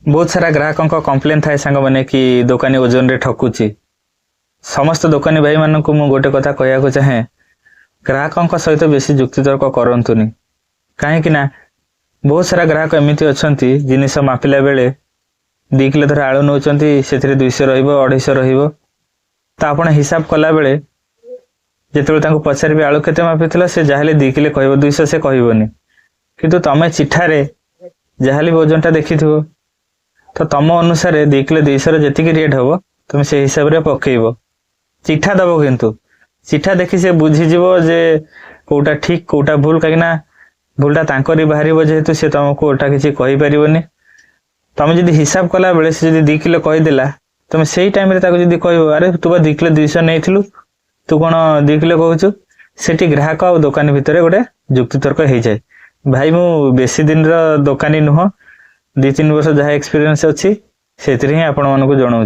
बहुत सारा ग्राहकों कम्प्लेन थाए सांग मैंने कि दुकानी ओजन रे ठकुची। समस्त दुकानी भाई मान को गोटे कथा कहया चाहे ग्राहकों सहित बेसी जुक्तितर्क करतुनि कहीं बहुत सारा ग्राहक एमती अच्छा जिनिस मापिला बेले 2 किलो धर आलू नौ 200 250 तो आप हिसाब कला बेले जिते पचारे आलू केते मापी से जहाँ 2 किलो कह 200 से कहबनी किंतु तुम चिठारे जहाँ ओजन टा देखी तो तुम अनुसार 2 किलो 200 जी रेट हम तुम से हिसाब से पकेब चिठा दब किंतु चिठा देखी से बुझीज जे कौटा ठीक कौटा भूल कहीं भूलटा तांकरी बाहर जेहेतु सी तुमको ओटा किसी कहीपर तुम जब हिसाब कला बेले से 2 किलो कहीदेला तुम से टाइम कह अरे तू 2 किलो 200 नहीं तू कौन 2 किलो कहूँ से ग्राहक और दुकानी भितर गोटे जुक्तितर्क हो जाए। भाई मु बेसी दिन दुकानी नुह 2-3 वर्ष जहाँ एक्सपीरियंस अच्छी से ही आपण मानक जनाऊँ।